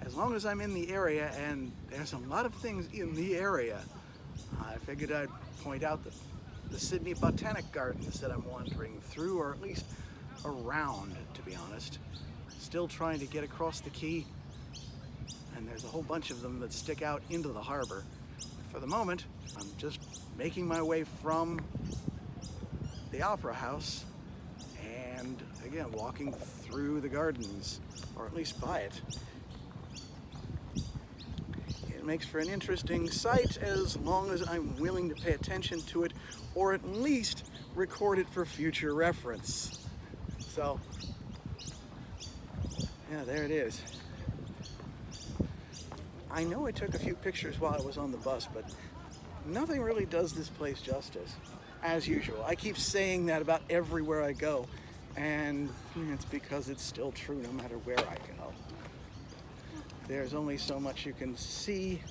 as long as I'm in the area, and there's a lot of things in the area, I figured I'd point out the Sydney Botanic Gardens that I'm wandering through, or at least around, to be honest. Still trying to get across the Quay, and there's a whole bunch of them that stick out into the harbor. For the moment, I'm just making my way from the Opera House and, again, walking through the gardens, or at least by it. It makes for an interesting sight as long as I'm willing to pay attention to it, or at least record it for future reference. So, yeah, there it is. I know I took a few pictures while I was on the bus, but nothing really does this place justice, as usual. I keep saying that about everywhere I go, and it's because it's still true no matter where I go. There's only so much you can see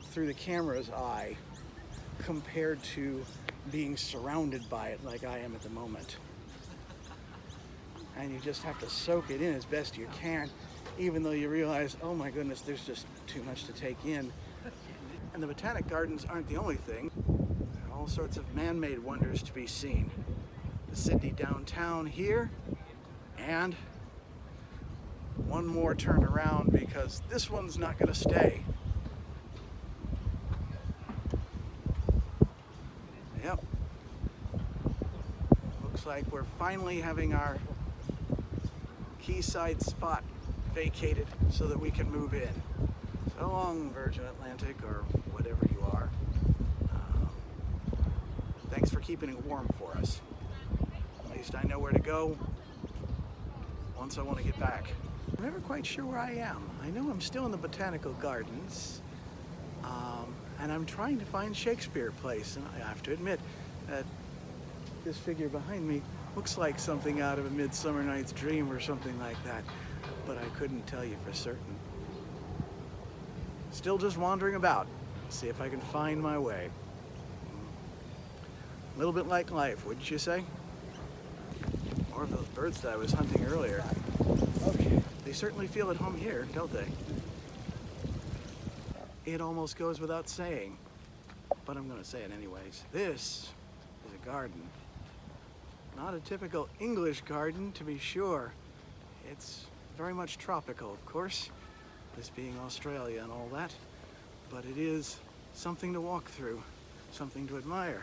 through the camera's eye compared to being surrounded by it like I am at the moment. And you just have to soak it in as best you can, even though you realize, oh my goodness, there's just too much to take in. And the Botanic Gardens aren't the only thing. There are all sorts of man-made wonders to be seen. The Sydney downtown here, and one more turn around because this one's not going to stay. Yep. Looks like we're finally having our quayside spot vacated so that we can move in. So long, Virgin Atlantic, or whatever you are. Thanks for keeping it warm for us. At least I know where to go once I want to get back. I'm never quite sure where I am. I know I'm still in the Botanical Gardens, and I'm trying to find Shakespeare Place, and I have to admit that this figure behind me looks like something out of A Midsummer Night's Dream or something like that, but I couldn't tell you for certain. Still just wandering about, see if I can find my way. A little bit like life, wouldn't you say? More of those birds that I was hunting earlier. Okay, they certainly feel at home here, don't they? It almost goes without saying, but I'm going to say it anyways. This is a garden. Not a typical English garden, to be sure. It's very much tropical, of course, this being Australia and all that, but it is something to walk through, something to admire.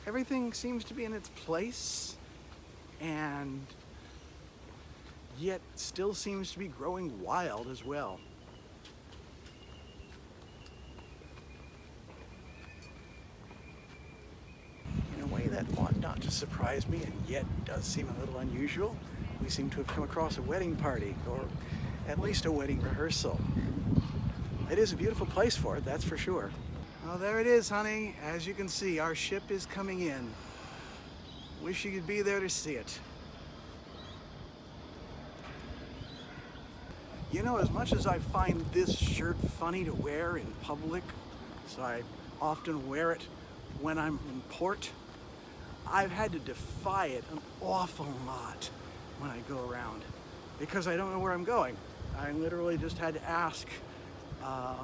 Everything seems to be in its place, and yet still seems to be growing wild as well. In a way that ought not to surprise me, and yet does seem a little unusual. We seem to have come across a wedding party, or at least a wedding rehearsal. It is a beautiful place for it, that's for sure. Oh, there it is, honey. As you can see, our ship is coming in. Wish you could be there to see it. You know, as much as I find this shirt funny to wear in public, so I often wear it when I'm in port, I've had to defy it an awful lot when I go around because I don't know where I'm going. I literally just had to ask a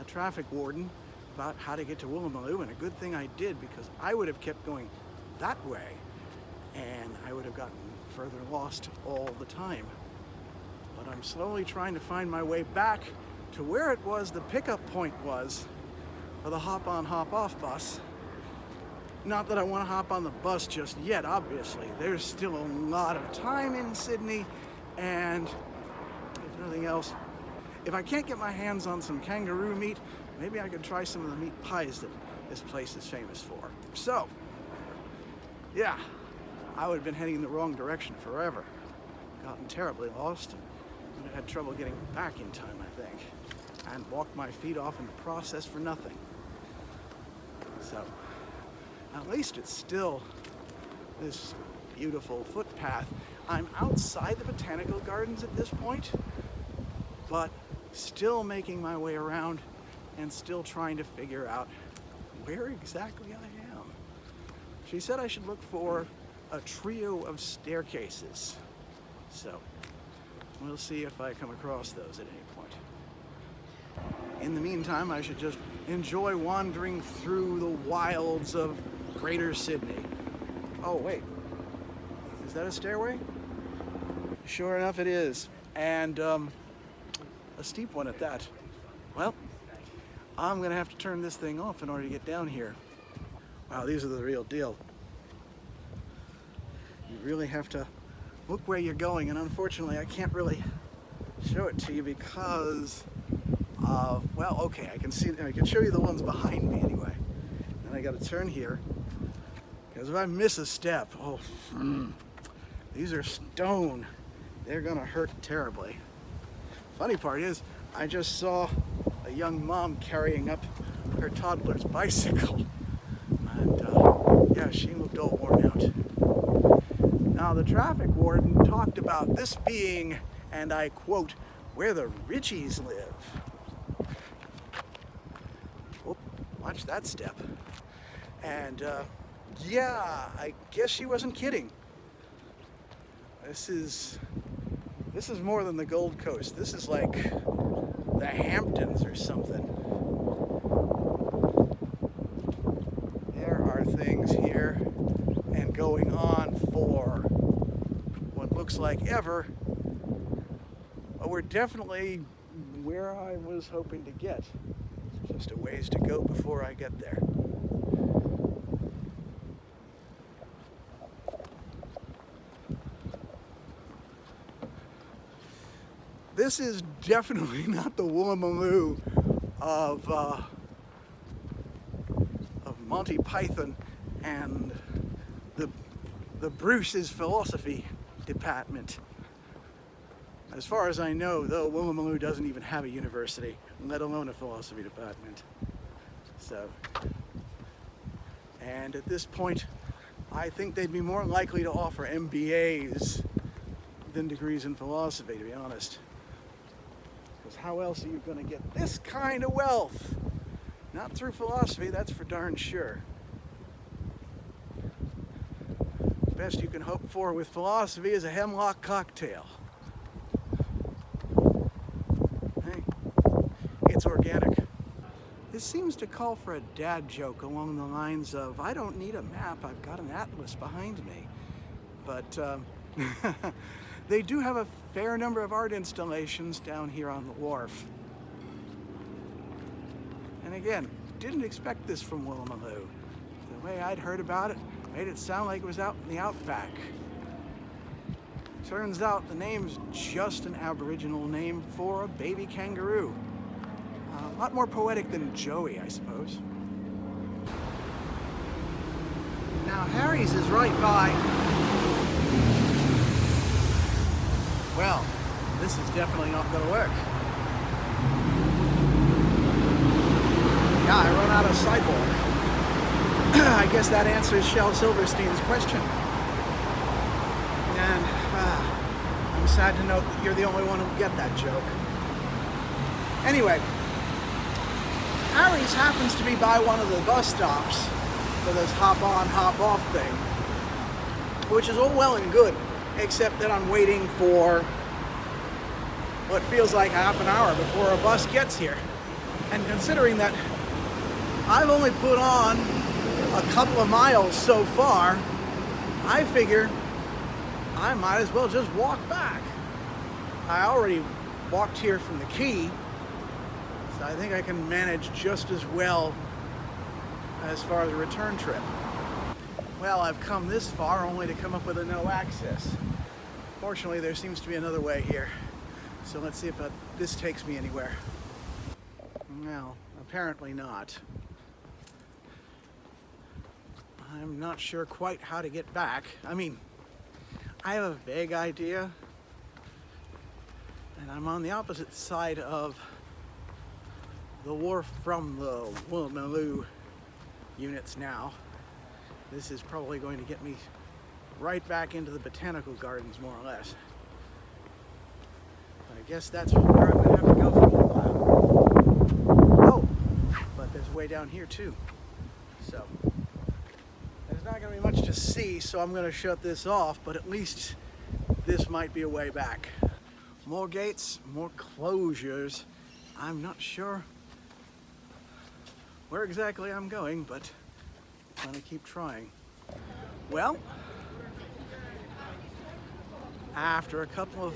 traffic warden about how to get to Woolloomooloo, and a good thing I did because I would have kept going that way and I would have gotten further lost all the time. But I'm slowly trying to find my way back to where it was the pickup point was for the hop-on, hop-off bus. Not that I want to hop on the bus just yet, obviously. There's still a lot of time in Sydney, and if nothing else, if I can't get my hands on some kangaroo meat, maybe I could try some of the meat pies that this place is famous for. So, yeah, I would have been heading in the wrong direction forever. Gotten terribly lost, and would have had trouble getting back in time, I think, and walked my feet off in the process for nothing. So, at least it's still this beautiful footpath. I'm outside the Botanical Gardens at this point, but still making my way around and still trying to figure out where exactly I am. She said I should look for a trio of staircases. So, We'll see if I come across those at any point. In the meantime, I should just enjoy wandering through the wilds of Greater Sydney. Oh, wait. Is that a stairway? Sure enough, it is. And a steep one at that. Well, I'm gonna have to turn this thing off in order to get down here. Wow, these are the real deal. You really have to look where you're going, and unfortunately I can't really show it to you because well, okay, I can show you the ones behind me anyway. And I gotta turn here, because if I miss a step, these are stone. They're gonna hurt terribly. Funny part is, I just saw a young mom carrying up her toddler's bicycle. And yeah, she looked all worn out. Now, the traffic warden talked about this being, and I quote, where the Richies live. Oh, watch that step. And yeah, I guess she wasn't kidding. This is more than the Gold Coast. This is like the Hamptons or something. There are things here and going on for what looks like ever, but we're definitely where I was hoping to get. It's just a ways to go before I get there. This is definitely not the Woolloomooloo of Monty Python and the Bruce's philosophy department. As far as I know, though, Woolloomooloo doesn't even have a university, let alone a philosophy department. So, and at this point, I think they'd be more likely to offer MBAs than degrees in philosophy, to be honest. Because how else are you going to get this kind of wealth? Not through philosophy, that's for darn sure. The best you can hope for with philosophy is a hemlock cocktail. Hey, it's organic. This seems to call for a dad joke along the lines of, I don't need a map, I've got an atlas behind me. But they do have a fair number of art installations down here on the wharf. And again, didn't expect this from Woolloomooloo. The way I'd heard about it made it sound like it was out in the outback. Turns out the name's just an Aboriginal name for a baby kangaroo. A lot more poetic than Joey, I suppose. Now Harry's is right by. Well, this is definitely not going to work. Yeah, I run out of sidewalk. I guess that answers Shel Silverstein's question. And I'm sad to note that you're the only one who'll get that joke. Anyway, Harry's happens to be by one of the bus stops for this hop-on, hop-off thing, which is all well and good, except that I'm waiting for what feels like half an hour before a bus gets here. And considering that I've only put on a couple of miles so far, I figure I might as well just walk back. I already walked here from the Quay, so I think I can manage just as well as far as a return trip. Well, I've come this far only to come up with a no access. Fortunately, there seems to be another way here. So let's see if this takes me anywhere. Well, apparently not. I'm not sure quite how to get back. I mean, I have a vague idea, and I'm on the opposite side of the wharf from the Woolloomooloo units now. This is probably going to get me right back into the Botanical Gardens, more or less. But I guess that's where I'm going to have to go for a little while. Oh, but there's way down here too. So there's not going to be much to see, so I'm going to shut this off, but at least this might be a way back. More gates, more closures. I'm not sure where exactly I'm going, but I'm gonna keep trying. Well, after a couple of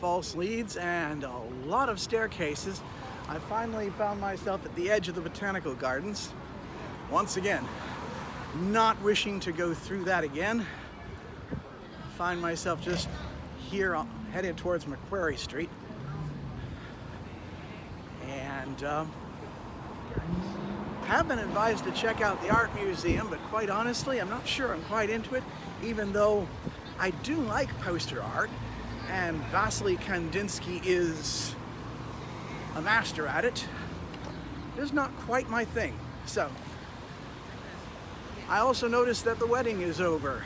false leads and a lot of staircases, I finally found myself at the edge of the Botanical Gardens. Once again, not wishing to go through that again. I find myself just here headed towards Macquarie Street. And have been advised to check out the art museum, but quite honestly, I'm not sure I'm quite into it, even though I do like poster art, and Vasily Kandinsky is a master at it. It's not quite my thing. So, I also noticed that the wedding is over.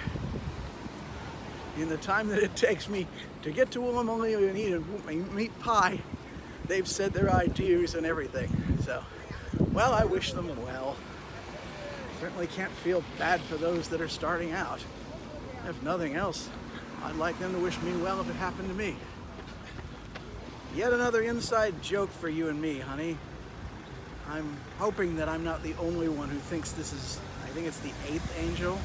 In the time that it takes me to get to Woolloomooloo and eat a meat pie, they've said their IDs and everything. So, well, I wish them well. Certainly can't feel bad for those that are starting out. If nothing else, I'd like them to wish me well if it happened to me. Yet another inside joke for you and me, honey. I'm hoping that I'm not the only one who thinks this is, I think it's the 8th angel.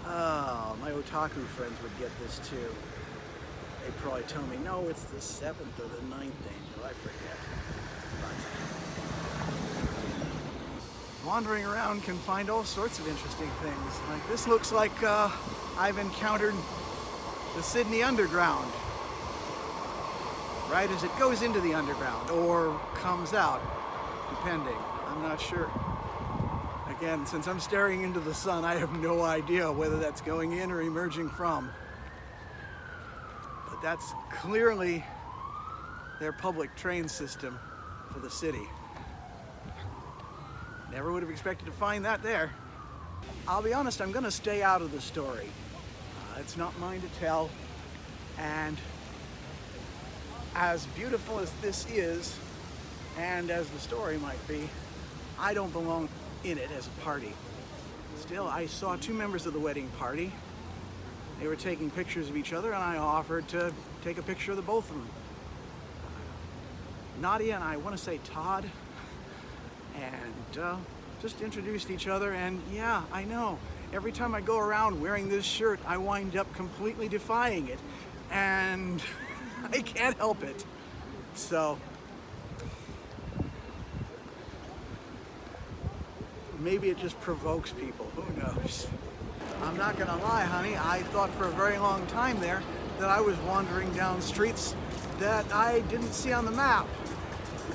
Oh, my otaku friends would get this too. They'd probably tell me, no, it's the 7th or the 9th angel, I forget. But wandering around can find all sorts of interesting things. Like this looks like I've encountered the Sydney Underground, right as it goes into the underground, or comes out, depending. I'm not sure. Again, since I'm staring into the sun, I have no idea whether that's going in or emerging from. But that's clearly their public train system for the city. Never would have expected to find that there. I'll be honest, I'm gonna stay out of the story. It's not mine to tell, and as beautiful as this is, and as the story might be, I don't belong in it as a party. Still, I saw 2 members of the wedding party. They were taking pictures of each other, and I offered to take a picture of the both of them. Nadia and I want to say Todd, and just introduced each other, and yeah, I know. Every time I go around wearing this shirt, I wind up completely defying it, and I can't help it. So, maybe it just provokes people, who knows? I'm not gonna lie, honey, I thought for a very long time there that I was wandering down streets that I didn't see on the map,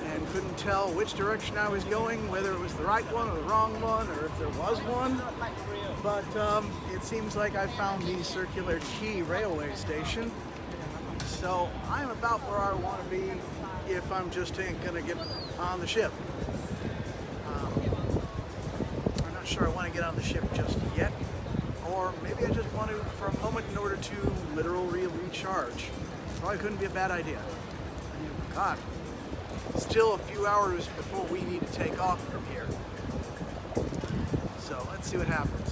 and couldn't tell which direction I was going, whether it was the right one or the wrong one, or if there was one. But it seems like I found the circular Quay railway station. So I'm about where I want to be if I'm just gonna get on the ship. I'm not sure I want to get on the ship just yet, or maybe I just want to for a moment in order to literally recharge. Probably couldn't be a bad idea. God, still a few hours before we need to take off from here. So let's see what happens.